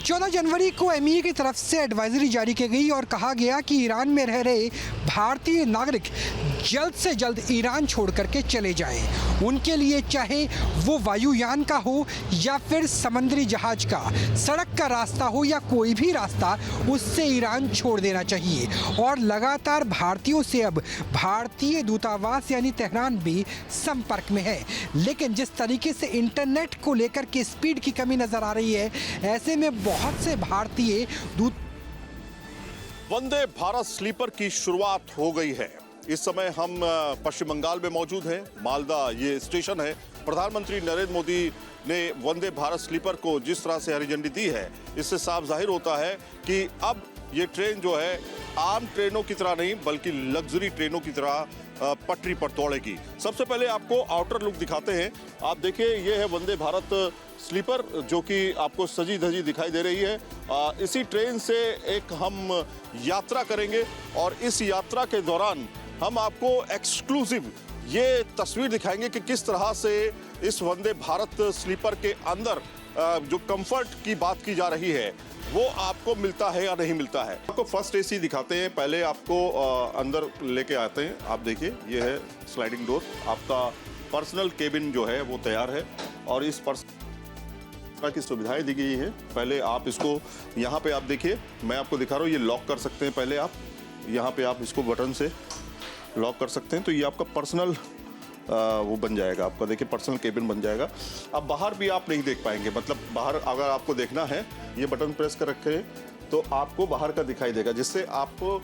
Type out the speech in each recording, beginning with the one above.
14 जनवरी को एमईए की तरफ से एडवाइजरी जारी की गई और कहा गया कि ईरान में रह रहे भारतीय नागरिक जल्द से जल्द ईरान छोड़ करके चले जाएं। उनके लिए चाहे वो वायुयान का हो या फिर समुद्री जहाज का, सड़क का रास्ता हो या कोई भी रास्ता, उससे ईरान छोड़ देना चाहिए। और लगातार भारतीयों से अब भारतीय दूतावास यानी तेहरान भी संपर्क में है। लेकिन जिस तरीके से इंटरनेट को लेकर के स्पीड की कमी नजर आ रही है, ऐसे में बहुत से भारतीय वंदे भारत स्लीपर की शुरुआत हो गई है। इस समय हम पश्चिम बंगाल में मौजूद हैं। मालदा ये स्टेशन है। प्रधानमंत्री नरेंद्र मोदी ने वंदे भारत स्लीपर को जिस तरह से हरी झंडी दी है, इससे साफ जाहिर होता है कि अब ये ट्रेन जो है आम ट्रेनों की तरह नहीं बल्कि लग्जरी ट्रेनों की तरह पटरी पर दौड़ेगी। सबसे पहले आपको आउटर लुक दिखाते हैं। आप देखिए, ये है वंदे भारत स्लीपर जो कि आपको सजी धजी दिखाई दे रही है। इसी ट्रेन से एक हम यात्रा करेंगे और इस यात्रा के दौरान हम आपको एक्सक्लूसिव ये तस्वीर दिखाएंगे कि किस तरह से इस वंदे भारत स्लीपर के अंदर जो कंफर्ट की बात की जा रही है वो आपको मिलता है या नहीं मिलता है। आपको फर्स्ट एसी दिखाते हैं। पहले आपको अंदर लेके आते हैं। आप देखिए, ये है स्लाइडिंग डोर। आपका पर्सनल केबिन जो है वो तैयार है और इस तरह की सुविधाएं दी गई है। पहले आप इसको यहाँ पे आप देखिए, मैं आपको दिखा रहा हूँ, ये लॉक कर सकते हैं। पहले आप यहाँ पे आप इसको बटन से लॉक कर सकते हैं, तो ये आपका पर्सनल वो बन जाएगा। आपका देखिए पर्सनल केबिन बन जाएगा। अब बाहर भी आप नहीं देख पाएंगे, मतलब बाहर अगर आपको देखना है, ये बटन प्रेस कर रखे हैं तो आपको बाहर का दिखाई देगा, जिससे आपको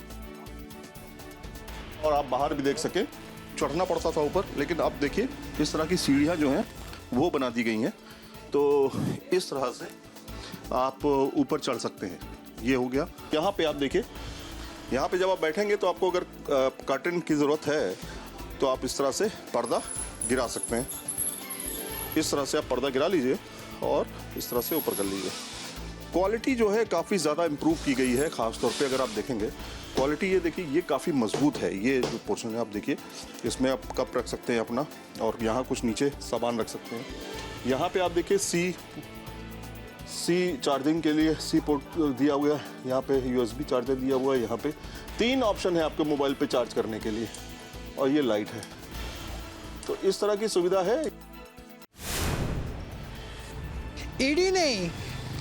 और आप बाहर भी देख सकें। चढ़ना पड़ता था ऊपर, लेकिन अब देखिए इस तरह की सीढ़ियाँ जो हैं वो बना दी गई हैं, तो इस तरह से आप ऊपर चढ़ सकते हैं। ये हो गया। यहाँ पे आप देखिए, यहाँ पे जब आप बैठेंगे तो आपको अगर कर्टन की ज़रूरत है तो आप इस तरह से पर्दा गिरा सकते हैं। इस तरह से आप पर्दा गिरा लीजिए और इस तरह से ऊपर कर लीजिए। क्वालिटी जो है काफ़ी ज़्यादा इम्प्रूव की गई है। ख़ास तौर पे अगर आप देखेंगे क्वालिटी, ये देखिए, ये काफ़ी मजबूत है। ये जो पोर्शन है आप देखिए, इसमें आप कप रख सकते हैं अपना, और यहाँ कुछ नीचे सामान रख सकते हैं। यहाँ पे आप देखिए सी चार्जिंग के लिए सी पोर्ट दिया हुआ है। यहाँ पे USB चार्जर दिया हुआ है। यहाँ पे 3 ऑप्शन है आपके मोबाइल पे चार्ज करने के लिए, और ये लाइट है। तो इस तरह की सुविधा है। ईडी ने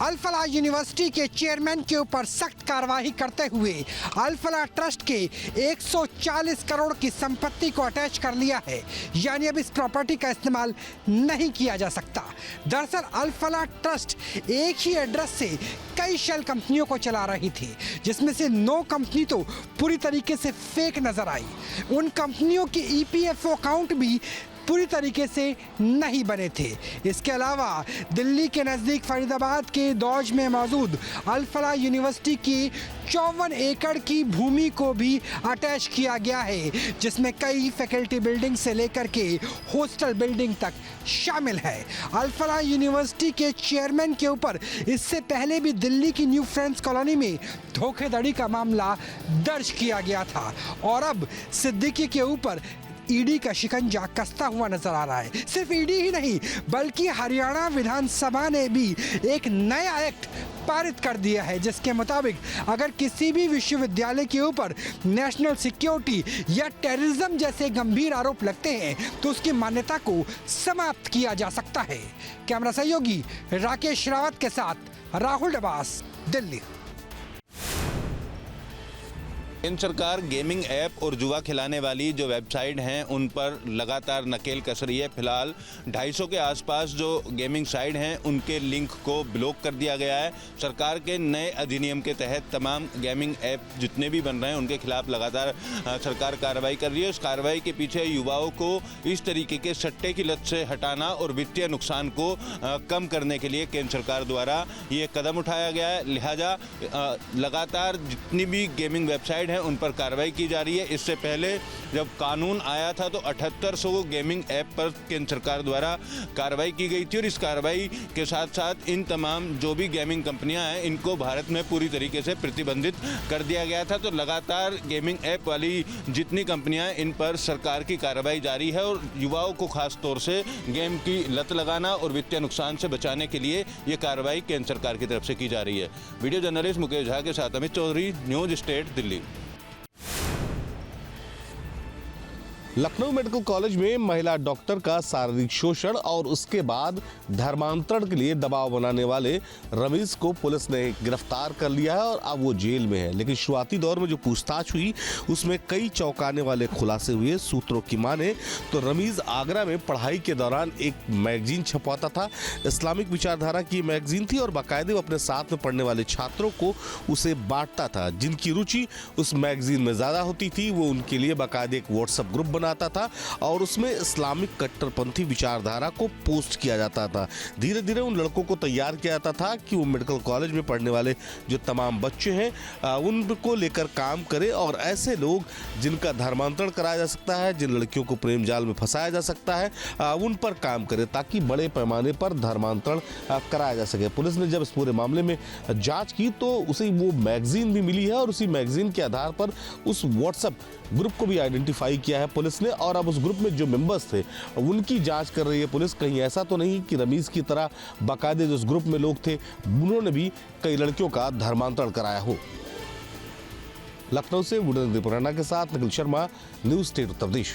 अल फलाह यूनिवर्सिटी के चेयरमैन के ऊपर सख्त कार्रवाई करते हुए अल फलाह ट्रस्ट के 140 करोड़ की संपत्ति को अटैच कर लिया है। यानी अब इस प्रॉपर्टी का इस्तेमाल नहीं किया जा सकता। दरअसल अल फलाह ट्रस्ट एक ही एड्रेस से कई शेल कंपनियों को चला रही थी, जिसमें से 9 कंपनी तो पूरी तरीके से फेक नजर आई। उन कंपनियों के EPFO अकाउंट भी पूरी तरीके से नहीं बने थे। इसके अलावा दिल्ली के नज़दीक फरीदाबाद के दौज में मौजूद अल फलाह यूनिवर्सिटी की 54 एकड़ की भूमि को भी अटैच किया गया है, जिसमें कई फैकल्टी बिल्डिंग से लेकर के हॉस्टल बिल्डिंग तक शामिल है। अल फलाह यूनिवर्सिटी के चेयरमैन के ऊपर इससे पहले भी दिल्ली की न्यू फ्रेंड्स कॉलोनी में धोखाधड़ी का मामला दर्ज किया गया था, और अब सिद्दीकी के ऊपर ईडी का शिकंजा कसता हुआ नजर आ रहा है। सिर्फ ईडी ही नहीं, बल्कि हरियाणा विधानसभा ने भी एक नया एक्ट पारित कर दिया है, जिसके मुताबिक अगर किसी भी विश्वविद्यालय के ऊपर नेशनल सिक्योरिटी या टेररिज्म जैसे गंभीर आरोप लगते हैं तो उसकी मान्यता को समाप्त किया जा सकता है। कैमरा सहयोगी राकेश रावत के साथ राहुल डबास, दिल्ली। केंद्र सरकार गेमिंग ऐप और जुआ खिलाने वाली जो वेबसाइट हैं उन पर लगातार नकेल कस रही है। फिलहाल 250 के आसपास जो गेमिंग साइट हैं उनके लिंक को ब्लॉक कर दिया गया है। सरकार के नए अधिनियम के तहत तमाम गेमिंग ऐप जितने भी बन रहे हैं उनके खिलाफ लगातार सरकार कार्रवाई कर रही है। उस कार्रवाई के पीछे युवाओं को इस तरीके के सट्टे की लत से हटाना और वित्तीय नुकसान को कम करने के लिए केंद्र सरकार द्वारा ये कदम उठाया गया है। लिहाजा लगातार जितनी भी गेमिंग वेबसाइट हैं उन पर कार्रवाई की जा रही है। इससे पहले जब कानून आया था तो 7800 गेमिंग ऐप पर केंद्र सरकार द्वारा कार्रवाई की गई थी और इस कार्रवाई के साथ साथ इन तमाम जो भी गेमिंग कंपनियां हैं इनको भारत में पूरी तरीके से प्रतिबंधित कर दिया गया था। तो लगातार गेमिंग ऐप वाली जितनी कंपनियां हैं इन पर सरकार की कार्रवाई जारी है और युवाओं को खास तौर से गेम की लत लगाना और वित्तीय नुकसान से बचाने के लिए ये कार्रवाई केंद्र सरकार की तरफ से की जा रही है। वीडियो जर्नलिस्ट मुकेश झा के साथ Amit Chaudhary, news state, Delhi. Lucknow medical college में महिला डॉक्टर का शारीरिक शोषण और उसके बाद धर्मांतरण के लिए दबाव बनाने वाले रमीज को पुलिस ने गिरफ्तार कर लिया है और अब वो जेल में है। लेकिन शुरुआती दौर में जो पूछताछ हुई उसमें कई चौंकाने वाले खुलासे हुए। सूत्रों की माने तो रमीज आगरा में पढ़ाई के दौरान एक मैगजीन छपवाता था। इस्लामिक विचारधारा की मैगजीन थी और बाकायदे वो अपने साथ में पढ़ने वाले छात्रों को उसे बांटता था। जिनकी रुचि उस मैगजीन में ज़्यादा होती थी वो उनके लिए बाकायदे एक व्हाट्सएप ग्रुप आता था और उसमें इस्लामिक कट्टरपंथी विचारधारा को पोस्ट किया जाता था। धीरे धीरे उन लड़कों को तैयार किया जाता था कि वो मेडिकल कॉलेज में पढ़ने वाले जो तमाम बच्चे हैं उनको लेकर काम करें और ऐसे लोग जिनका धर्मांतरण कराया जा सकता है, जिन लड़कियों को प्रेम जाल में फंसाया जा सकता है, उन पर काम करें ताकि बड़े पैमाने पर धर्मांतरण कराया जा सके। पुलिस ने जब इस पूरे मामले में जांच की तो उसे वो मैगजीन भी मिली है और उसी मैगजीन के आधार पर उस व्हाट्सएप ग्रुप को भी आइडेंटिफाई किया है पुलिस ने और अब उस ग्रुप में जो मेंबर्स थे उनकी जांच कर रही है पुलिस। कहीं ऐसा तो नहीं कि रमीज की तरह बाकायदे जो उस ग्रुप में लोग थे उन्होंने भी कई लड़कियों का धर्मांतरण कराया हो। लखनऊ से वुडन पुराना के साथ निखिल शर्मा, न्यूज स्टेट उत्तर प्रदेश।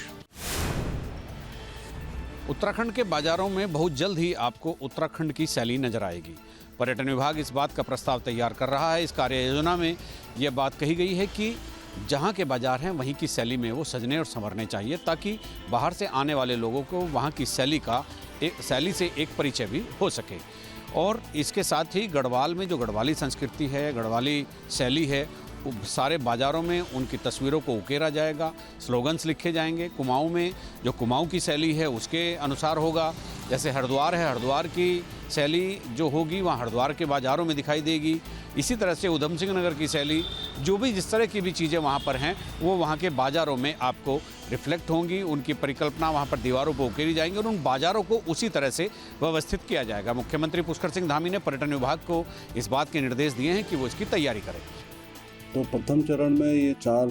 उत्तराखंड के बाजारों में बहुत जल्द ही आपको उत्तराखंड की शैली नजर आएगी। पर्यटन विभाग इस बात का प्रस्ताव तैयार कर रहा है। इस कार्य योजना में यह बात कही गई है कि जहाँ के बाजार हैं वहीं की शैली में वो सजने और संवरने चाहिए ताकि बाहर से आने वाले लोगों को वहाँ की शैली से एक परिचय भी हो सके। और इसके साथ ही गढ़वाल में जो गढ़वाली संस्कृति है, गढ़वाली शैली है, सारे बाज़ारों में उनकी तस्वीरों को उकेरा जाएगा, स्लोगन्स लिखे जाएंगे। कुमाऊं में जो कुमाऊं की शैली है उसके अनुसार होगा। जैसे हरिद्वार है, हरिद्वार की शैली जो होगी वहाँ हरिद्वार के बाज़ारों में दिखाई देगी। इसी तरह से उधम सिंह नगर की शैली, जो भी जिस तरह की भी चीज़ें वहाँ पर हैं वो वहाँ के बाज़ारों में आपको रिफ्लेक्ट होंगी। उनकी परिकल्पना वहाँ पर दीवारों पर उकेरी जाएंगी और उन बाज़ारों को उसी तरह से व्यवस्थित किया जाएगा। मुख्यमंत्री पुष्कर सिंह धामी ने पर्यटन विभाग को इस बात के निर्देश दिए हैं कि वो इसकी तैयारी करें। तो प्रथम चरण में ये 4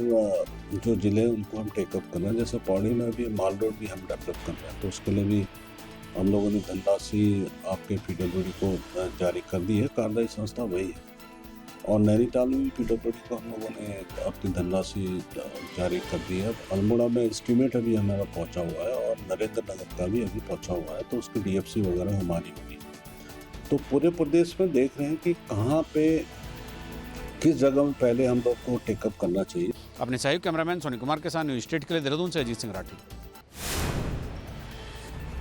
जो ज़िले उनको हम टेकअप कर रहे हैं। जैसे पौड़ी में भी माल रोड भी हम डेवलप कर रहे हैं, तो उसके लिए भी हम लोगों ने धनराशि आपके PWD को जारी कर दी है। कार्यदायी संस्था वही है। और नैनीताल में भी PWD को हम लोगों ने अपनी धनराशि जारी कर दी है। अल्मोड़ा में एस्टीमेट अभी हमारा पहुँचा हुआ है और नरेंद्र नगर का भी अभी पहुँचा हुआ है, तो उसकी DFC वगैरह हमारी होगी। तो पूरे प्रदेश में देख रहे हैं कि कहाँ पे किस जगह में पहले हम लोग को टेकअप करना चाहिए। अपने सहयोगी कैमरामैन सोनी कुमार के साथ न्यूज स्टेट के लिए देहरादून से अजीत सिंह राठी।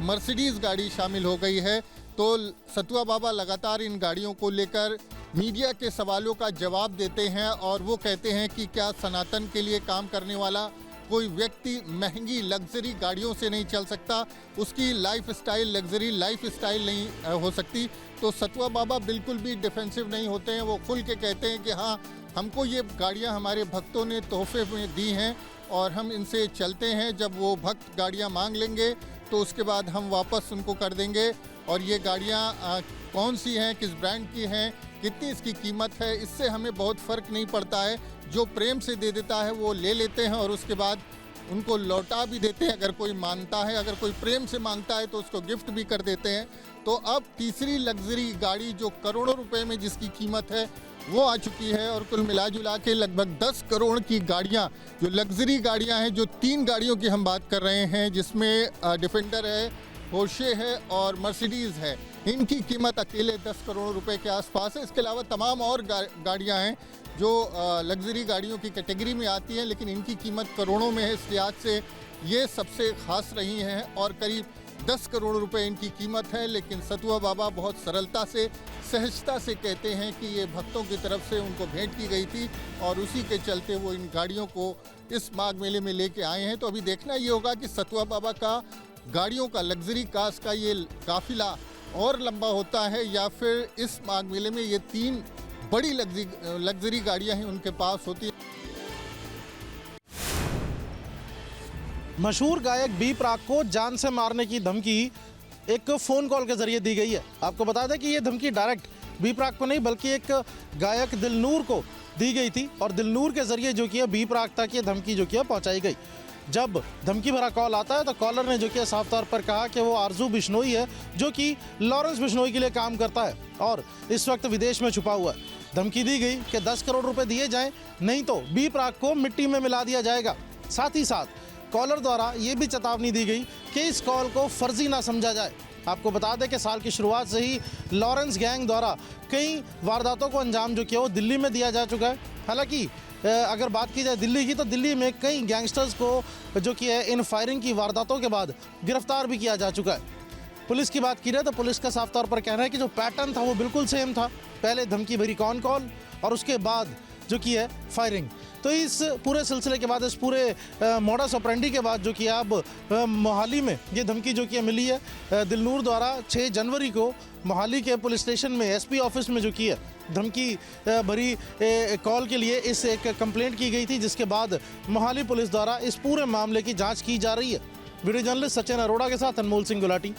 मर्सिडीज गाड़ी शामिल हो गई है तो सतुआ बाबा लगातार इन गाड़ियों को लेकर मीडिया के सवालों का जवाब देते हैं और वो कहते हैं कि क्या सनातन के लिए काम करने वाला कोई व्यक्ति महंगी लग्जरी गाड़ियों से नहीं चल सकता, उसकी लाइफस्टाइल लग्जरी लाइफस्टाइल नहीं हो सकती। तो सतुआ बाबा बिल्कुल भी डिफेंसिव नहीं होते हैं। वो खुल के कहते हैं कि हाँ, हमको ये गाड़ियां हमारे भक्तों ने तोहफे में दी हैं और हम इनसे चलते हैं। जब वो भक्त गाड़ियां मांग लेंगे तो उसके बाद हम वापस उनको कर देंगे। और ये गाड़ियां कौन सी हैं, किस ब्रांड की हैं, कितनी इसकी कीमत है, इससे हमें बहुत फ़र्क नहीं पड़ता है। जो प्रेम से दे देता है वो ले लेते हैं और उसके बाद उनको लौटा भी देते हैं अगर कोई मानता है। अगर कोई प्रेम से मांगता है तो उसको गिफ्ट भी कर देते हैं। तो अब तीसरी लग्जरी गाड़ी जो करोड़ों रुपए में जिसकी कीमत है वो आ चुकी है और कुल मिला जुला के लगभग 10 करोड़ की गाड़ियां, जो लग्जरी गाड़ियां हैं, जो 3 गाड़ियों की हम बात कर रहे हैं जिसमें डिफेंडर है, पोर्शे है और मर्सिडीज़ है, इनकी कीमत अकेले 10 करोड़ रुपए के आसपास है। इसके अलावा तमाम और गाड़ियां हैं जो लग्जरी गाड़ियों की कैटेगरी में आती हैं, लेकिन इनकी कीमत करोड़ों में है। इस लिहाज से ये सबसे ख़ास रही हैं और करीब 10 करोड़ रुपए इनकी कीमत है। लेकिन सतुआ बाबा बहुत सरलता से, सहजता से कहते हैं कि ये भक्तों की तरफ से उनको भेंट की गई थी और उसी के चलते वो इन गाड़ियों को इस माघ मेले में लेके आए हैं। तो अभी देखना ये होगा कि सतुआ बाबा का गाड़ियों का, लग्जरी कार्स का ये काफिला और लंबा होता है या फिर इस माघ मेले में ये 3 बड़ी लग्जरी गाड़ियां हैं उनके पास होती है। मशहूर गायक बी प्राक को जान से मारने की धमकी एक फ़ोन कॉल के ज़रिए दी गई है। आपको बता दें कि ये धमकी डायरेक्ट बी प्राक को नहीं बल्कि एक गायक दिलनूर को दी गई थी और दिलनूर के ज़रिए जो कि बी प्राक तक ये धमकी जो कि पहुँचाई गई। जब धमकी भरा कॉल आता है तो कॉलर ने जो कि साफ तौर पर कहा कि वो आरजू बिश्नोई है जो कि लॉरेंस बिश्नोई के लिए काम करता है और इस वक्त विदेश में छुपा हुआ है। धमकी दी गई कि 10 करोड़ रुपए दिए जाएं, नहीं तो बी प्राक को मिट्टी में मिला दिया जाएगा। साथ ही साथ कॉलर द्वारा ये भी चेतावनी दी गई कि इस कॉल को फर्जी ना समझा जाए। आपको बता दें कि साल की शुरुआत से ही लॉरेंस गैंग द्वारा कई वारदातों को अंजाम जो किया वो दिल्ली में दिया जा चुका है। हालांकि अगर बात की जाए दिल्ली की तो दिल्ली में कई गैंगस्टर्स को जो कि है इन फायरिंग की वारदातों के बाद गिरफ्तार भी किया जा चुका है। पुलिस की बात की जाए तो पुलिस का साफ तौर पर कहना है कि जो पैटर्न था वो बिल्कुल सेम था। पहले धमकी भरी कॉल और उसके बाद जो की है फायरिंग। तो इस पूरे सिलसिले के बाद, इस पूरे मॉडस ऑपरेंडी के बाद जो कि अब मोहाली में ये धमकी जो कि मिली है दिलनूर द्वारा 6 जनवरी को मोहाली के पुलिस स्टेशन में एसपी ऑफिस में जो की है धमकी भरी कॉल के लिए इस एक कंप्लेंट की गई थी, जिसके बाद मोहाली पुलिस द्वारा इस पूरे मामले की जांच की जा रही है। वीडियो जर्नलिस्ट सचिन अरोड़ा के साथ अनमोल सिंह गुलाटी।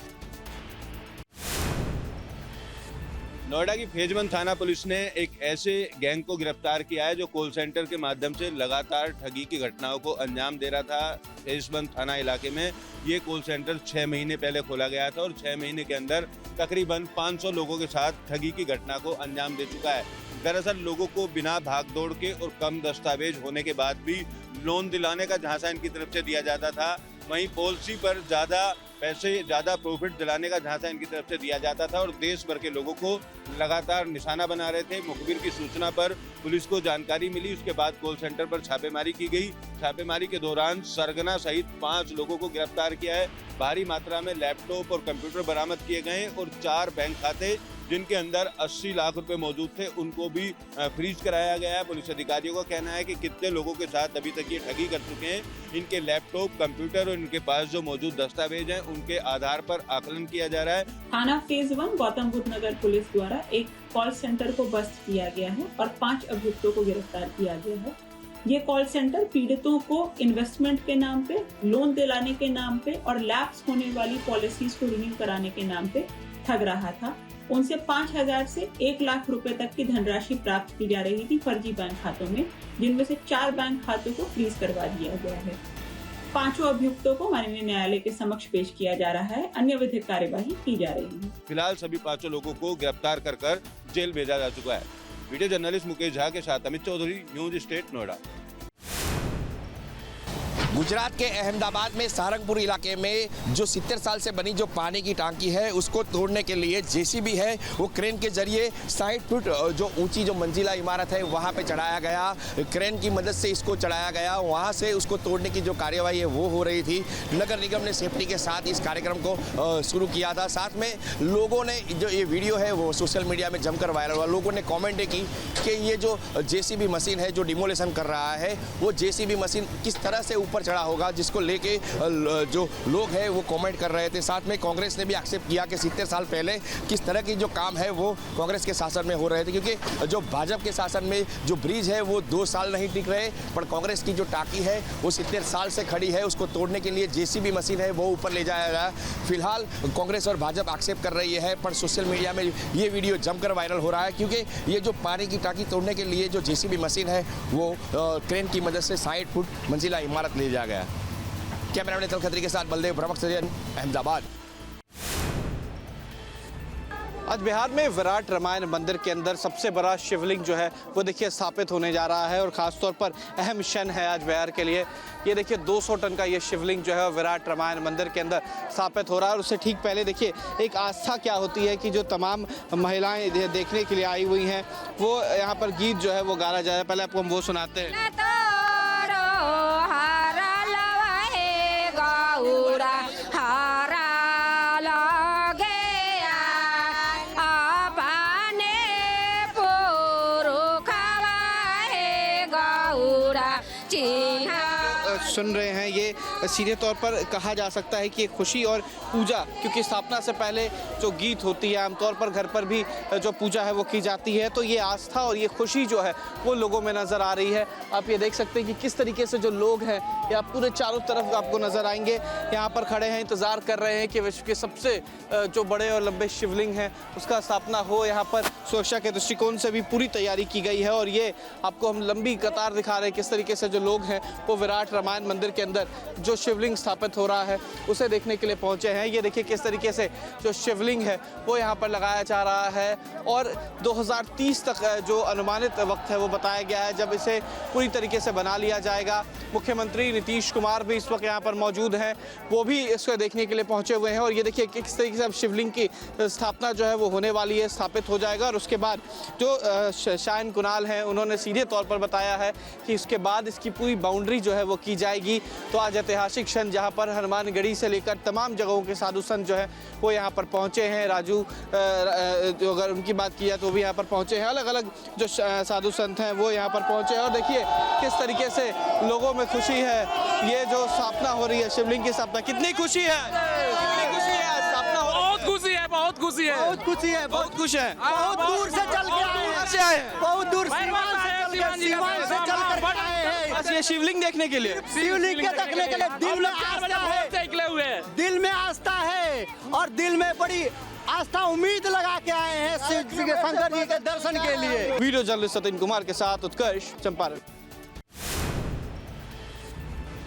नोएडा की फेजबंद थाना पुलिस ने एक ऐसे गैंग को गिरफ्तार किया है जो कॉल सेंटर के माध्यम से लगातार ठगी की घटनाओं को अंजाम दे रहा था। फेजबंद थाना इलाके में ये कॉल सेंटर 6 महीने पहले खोला गया था और 6 महीने के अंदर तकरीबन 500 लोगों के साथ ठगी की घटना को अंजाम दे चुका है। दरअसल लोगों को बिना भागदौड़ के और कम दस्तावेज होने के बाद भी लोन दिलाने का झांसा इनकी तरफ से दिया जाता था। वहीं पॉलिसी पर ज़्यादा पैसे, ज़्यादा प्रॉफिट दिलाने का झांसा इनकी तरफ से दिया जाता था और देश भर के लोगों को लगातार निशाना बना रहे थे। मुखबिर की सूचना पर पुलिस को जानकारी मिली, उसके बाद कॉल सेंटर पर छापेमारी की गई। छापेमारी के दौरान सरगना सहित 5 लोगों को गिरफ्तार किया है। भारी मात्रा में लैपटॉप और कंप्यूटर बरामद किए गए और 4 बैंक खाते जिनके अंदर 80 लाख रुपए मौजूद थे उनको भी फ्रीज कराया गया है। पुलिस अधिकारियों का कहना है कि कितने लोगों के साथ अभी तक ये ठगी कर चुके हैं, इनके लैपटॉप, कंप्यूटर और इनके पास जो मौजूद दस्तावेज हैं उनके आधार पर आकलन किया जा रहा है। थाना फेज 1 गौतम बुद्ध नगर पुलिस द्वारा एक कॉल सेंटर को बस्ट किया गया है और 5 अभियुक्तों को गिरफ्तार किया गया है। ये कॉल सेंटर पीड़ितों को इन्वेस्टमेंट के नाम पे, लोन दिलाने के नाम पे और लैप्स होने वाली पॉलिसीज को रिन्यू कराने के नाम पे ठग रहा था। उनसे 5,000 से 1 लाख रुपए तक की धनराशि प्राप्त की जा रही थी फर्जी बैंक खातों में, जिनमें से 4 बैंक खातों को फ्रीज करवा दिया गया है। 5 अभियुक्तों को माननीय न्यायालय के समक्ष पेश किया जा रहा है। अन्य विधिक कार्यवाही की जा रही है। फिलहाल सभी 5 लोगों को गिरफ्तार कर जेल भेजा जा चुका है। वीडियो जर्नलिस्ट मुकेश झा के साथ अमित चौधरी, न्यूज स्टेट नोएडा। गुजरात के अहमदाबाद में सारंगपुर इलाके में जो 70 साल से बनी जो पानी की टांकी है उसको तोड़ने के लिए जेसीबी है वो क्रेन के जरिए 60 फुट जो ऊंची जो मंजिला इमारत है वहां पे चढ़ाया गया। क्रेन की मदद से इसको चढ़ाया गया, वहां से उसको तोड़ने की जो कार्यवाही है वो हो रही थी। नगर निगम ने सेफ्टी के साथ इस कार्यक्रम को शुरू किया था। साथ में लोगों ने जो ये वीडियो है वो सोशल मीडिया में जमकर वायरल हुआ। लोगों ने कॉमेंट की कि ये जो जेसीबी मशीन है जो डिमोलेशन कर रहा है वो जेसीबी मशीन किस तरह से ऊपर चढ़ा होगा, जिसको लेके जो लोग हैं वो कमेंट कर रहे थे। साथ में कांग्रेस ने भी एक्सेप्ट किया कि 70 साल पहले किस तरह की जो काम है वो कांग्रेस के शासन में हो रहे थे, क्योंकि जो भाजपा के शासन में जो ब्रिज है वो 2 साल नहीं टिक रहे, पर कांग्रेस की जो टांकी है वो 70 साल से खड़ी है। उसको तोड़ने के लिए जेसीबी मशीन है वो ऊपर ले जाया गया। फिलहाल कांग्रेस और भाजपा एक्सेप्ट कर रही है, पर सोशल मीडिया में ये वीडियो जमकर वायरल हो रहा है, क्योंकि ये जो पानी की टांकी तोड़ने के लिए जो जेसीबी मशीन है वो क्रेन की मदद से 60 फुट मंजिला इमारत ले जाया गया। कैमरामैन अतुल खत्री के साथ बलदेव ब्रह्मक्ष, अहमदाबाद। आज बिहार में विराट रामायण मंदिर के अंदर सबसे बड़ा शिवलिंग जो है वो देखिए स्थापित होने जा रहा है और ख़ासतौर पर अहम क्षण है आज बिहार के लिए। ये देखिए 200 टन का ये शिवलिंग जो है विराट रामायण मंदिर के अंदर स्थापित हो रहा है और उससे ठीक पहले देखिए एक आस्था क्या होती है कि जो तमाम महिलाएं देखने के लिए आई हुई हैं वो यहाँ पर गीत जो है वो गाया जाए। पहले आपको हम वो सुनाते हैं। सुन रहे हैं ये सीधे तौर पर कहा जा सकता है कि खुशी और पूजा, क्योंकि स्थापना से पहले जो गीत होती है आमतौर पर घर पर भी जो पूजा है वो की जाती है, तो ये आस्था और ये खुशी जो है वो लोगों में नज़र आ रही है। आप ये देख सकते हैं कि किस तरीके से जो लोग हैं या पूरे चारों तरफ आपको नज़र आएंगे, यहाँ पर खड़े हैं, इंतज़ार कर रहे हैं कि विश्व के सबसे जो बड़े और लंबे शिवलिंग हैं उसका स्थापना हो। यहाँ पर सुरक्षा के दृष्टिकोण से भी पूरी तैयारी की गई है और ये आपको हम लंबी कतार दिखा रहे हैं किस तरीके से जो लोग हैं वो विराट रामायण मंदिर के अंदर जो शिवलिंग स्थापित हो रहा है उसे देखने के लिए पहुंचे हैं। ये देखिए किस तरीके से जो शिवलिंग है वो यहाँ पर लगाया जा रहा है और 2030 तक जो अनुमानित वक्त है वो बताया गया है जब इसे पूरी तरीके से बना लिया जाएगा। मुख्यमंत्री नीतीश कुमार भी इस वक्त यहाँ पर मौजूद हैं, वो भी इसको देखने के लिए पहुंचे हुए हैं और ये देखिए किस तरीके से अब शिवलिंग की स्थापना जो है वो होने वाली है, स्थापित हो जाएगा और उसके बाद जो शायन कुणाल हैं उन्होंने सीधे तौर पर बताया है कि उसके बाद इसकी पूरी बाउंड्री जो है वो की जाएगी। तो आज ऐतिहासिक क्षण जहाँ पर हनुमानगढ़ी से लेकर तमाम जगहों के साधु संत जो है वो यहाँ पर पहुँचे हैं। राजू जो अगर उनकी बात की जाए तो भी यहाँ पर पहुँचे हैं, अलग अलग जो साधु संत हैं वो यहाँ पर पहुँचे हैं और देखिए किस तरीके से लोगों में खुशी है। ये जो स्थापना हो रही है शिवलिंग की स्थापना, कितनी खुशी है, कितनी खुशी है, स्थापना हो, बहुत खुशी है, बहुत खुशी है, बहुत खुशी है, बहुत खुश है, बहुत दूर से चल के आए हैं, बहुत दूर से चल कर आए हैं बस ये शिवलिंग देखने के लिए, शिवलिंग के देखने के लिए। दिल में आस्था है, दिल में आस्था है और दिल में बड़ी आस्था उम्मीद लगा के आए हैं शिव जी के, शंकर जी के दर्शन के लिए। वीडियो जर्नलिस्ट सतीन कुमार के साथ उत्कर्ष, चंपारण।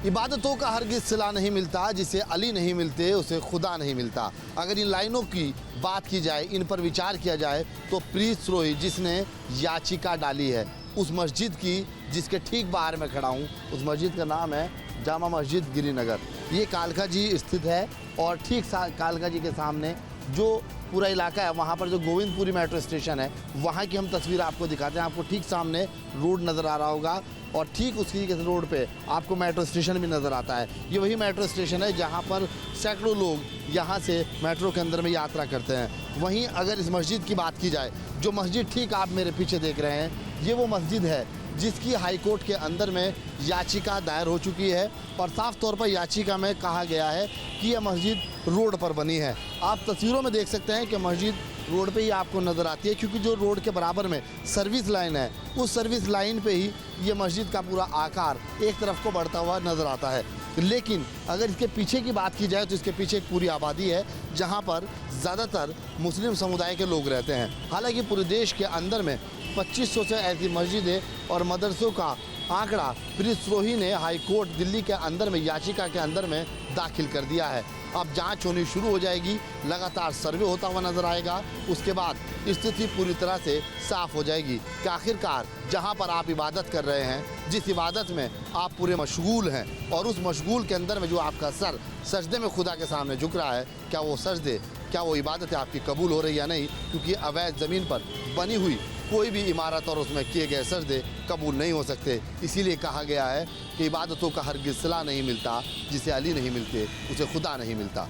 इबादतों का हरगिज़ सिला नहीं मिलता, जिसे अली नहीं मिलते उसे खुदा नहीं मिलता। अगर इन लाइनों की बात की जाए, इन पर विचार किया जाए तो प्रीत रोहित जिसने याचिका डाली है उस मस्जिद की जिसके ठीक बाहर में खड़ा हूँ, उस मस्जिद का नाम है जामा मस्जिद गिरिनगर। ये कालका जी स्थित है और ठीक कालका जी के सामने जो पूरा इलाका है वहाँ पर जो गोविंदपुरी मेट्रो स्टेशन है वहाँ की हम तस्वीर आपको दिखाते हैं। आपको ठीक सामने रोड नज़र आ रहा होगा और ठीक उसी के रोड पे आपको मेट्रो स्टेशन भी नज़र आता है। ये वही मेट्रो स्टेशन है जहाँ पर सैकड़ों लोग यहाँ से मेट्रो के अंदर में यात्रा करते हैं। वहीं अगर इस मस्जिद की बात की जाए, जो मस्जिद ठीक आप मेरे पीछे देख रहे हैं, ये वो मस्जिद है जिसकी हाई कोर्ट के अंदर में याचिका दायर हो चुकी है और साफ तौर पर याचिका में कहा गया है कि यह मस्जिद रोड पर बनी है। आप तस्वीरों में देख सकते हैं कि मस्जिद रोड पे ही आपको नज़र आती है क्योंकि जो रोड के बराबर में सर्विस लाइन है उस सर्विस लाइन पे ही ये मस्जिद का पूरा आकार एक तरफ को बढ़ता हुआ नज़र आता है। लेकिन अगर इसके पीछे की बात की जाए तो इसके पीछे एक पूरी आबादी है जहाँ पर ज़्यादातर मुस्लिम समुदाय के लोग रहते हैं। हालांकि पूरे देश के अंदर में 2500 से ऐसी मस्जिदें और मदरसों का आंकड़ा प्रीत रोही ने हाई कोर्ट दिल्ली के अंदर में याचिका के अंदर में दाखिल कर दिया है। अब जांच होनी शुरू हो जाएगी, लगातार सर्वे होता हुआ नजर आएगा, उसके बाद स्थिति पूरी तरह से साफ हो जाएगी कि आखिरकार जहां पर आप इबादत कर रहे हैं, जिस इबादत में आप पूरे मशगूल हैं और उस मशगूल के अंदर में जो आपका सर सजदे में खुदा के सामने झुक रहा है, क्या वो सजदे, क्या वो इबादत आपकी कबूल हो रही या नहीं, क्योंकि अवैध ज़मीन पर बनी हुई कोई भी इमारत और उसमें किए गए सजदे कबूल नहीं हो सकते। इसीलिए कहा गया है कि इबादतों का हरगिज़ सिला नहीं मिलता, जिसे अली नहीं मिलते उसे खुदा नहीं मिलता।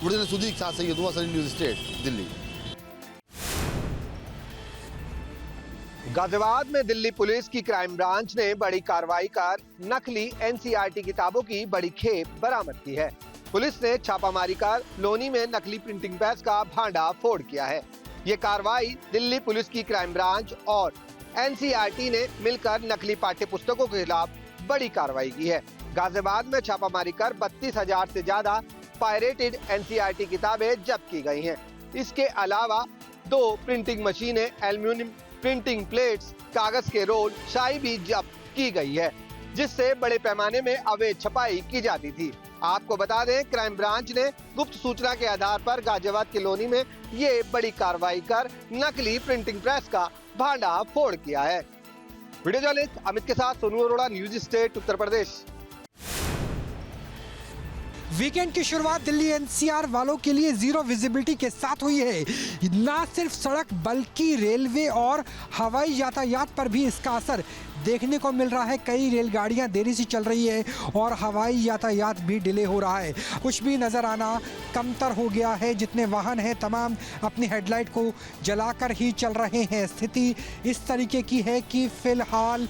बुढ़े सुदीक साथ सैयद हुआ सरी, न्यूज़ स्टेट दिल्ली। गाजियाबाद में दिल्ली पुलिस की क्राइम ब्रांच ने बड़ी कार्रवाई कर नकली एनसीईआरटी किताबों की बड़ी खेप बरामद की है। पुलिस ने छापामारी कर लोनी में नकली प्रिंटिंग प्रेस का भांडा फोड़ किया है। ये कार्रवाई दिल्ली पुलिस की क्राइम ब्रांच और एनसीईआरटी ने मिलकर नकली पाठ्य पुस्तकों के खिलाफ बड़ी कार्रवाई की है। गाजियाबाद में छापामारी कर 32,000 से ज्यादा पायरेटेड एनसीईआरटी किताबें जब्त की गई हैं। इसके अलावा 2 प्रिंटिंग मशीनें, एल्यूमिनियम प्रिंटिंग प्लेट्स, कागज के रोल, शाई भी जब्त की गई है, जिससे बड़े पैमाने में अवैध छपाई की जाती थी। आपको बता दें, क्राइम ब्रांच ने गुप्त सूचना के आधार पर गाजियाबाद के लोनी में ये बड़ी कार्रवाई कर नकली प्रिंटिंग प्रेस का भांडा फोड़ किया है। वीडियो जर्नलिस्ट अमित के साथ Sonu Arora, news state Uttar Pradesh. Weekend की शुरुआत दिल्ली एनसीआर वालों के लिए जीरो विजिबिलिटी के साथ हुई है। न सिर्फ सड़क बल्कि रेलवे और हवाई यातायात पर भी इसका असर देखने को मिल रहा है। कई रेलगाड़ियां देरी से चल रही है और हवाई यातायात भी डिले हो रहा है। कुछ भी नज़र आना कमतर हो गया है। जितने वाहन हैं तमाम अपनी हेडलाइट को जलाकर ही चल रहे हैं। स्थिति इस तरीके की है कि फिलहाल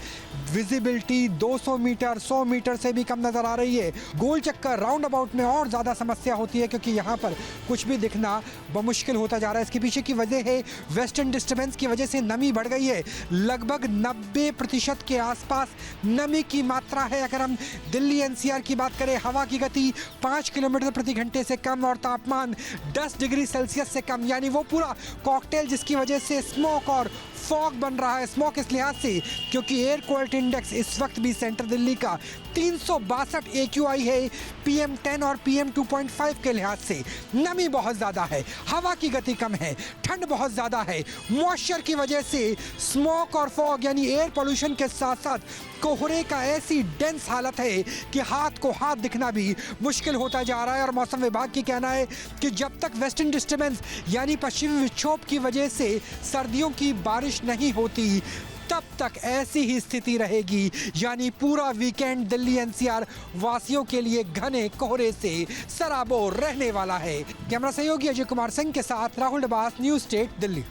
विजिबिलिटी 200 मीटर 100 मीटर से भी कम नज़र आ रही है। गोल चक्कर राउंड अबाउट में और ज़्यादा समस्या होती है क्योंकि यहाँ पर कुछ भी दिखना बमुश्किल होता जा रहा है। इसके पीछे की वजह है वेस्टर्न डिस्टर्बेंस की वजह से नमी बढ़ गई है। लगभग 90% के आसपास नमी की मात्रा है। अगर हम दिल्ली एनसीआर की बात करें, हवा की गति 5 किलोमीटर प्रति घंटे से कम और तापमान 10 डिग्री सेल्सियस से कम, यानी वो पूरा कॉकटेल जिसकी वजह से स्मोक और फॉग बन रहा है। स्मोक इस लिहाज से क्योंकि एयर क्वालिटी इंडेक्स इस वक्त भी सेंट्रल दिल्ली का 362 AQI है PM10 और PM2.5 के लिहाज से। नमी बहुत ज़्यादा है, हवा की गति कम है, ठंड बहुत ज़्यादा है। मॉइस्चर की वजह से स्मोक और फॉग यानी एयर पोल्यूशन के साथ साथ कोहरे का ऐसी डेंस हालत है कि हाथ को हाथ दिखना भी मुश्किल होता जा रहा है। और मौसम विभाग की कहना है कि जब तक वेस्टर्न डिस्टर्बेंस यानी पश्चिमी विक्षोभ की वजह से सर्दियों की बारिश नहीं होती तब तक ऐसी ही स्थिति रहेगी। यानी पूरा वीकेंड दिल्ली एनसीआर वासियों के लिए घने कोहरे से सराबोर रहने वाला है। कैमरा सहयोगी अजय कुमार सिंह के साथ राहुल डबास, न्यूज़ स्टेट दिल्ली।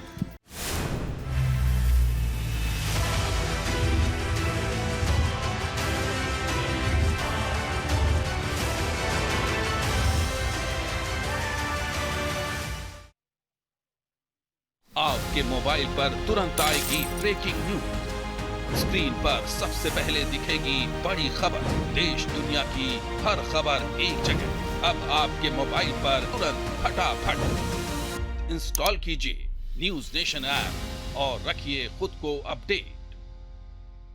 आपके मोबाइल पर तुरंत आएगी ब्रेकिंग न्यूज। स्क्रीन पर सबसे पहले दिखेगी बड़ी खबर। देश दुनिया की हर खबर एक जगह। अब आपके मोबाइल पर तुरंत फटाफट इंस्टॉल कीजिए न्यूज़ नेशन ऐप और रखिए खुद को अपडेट।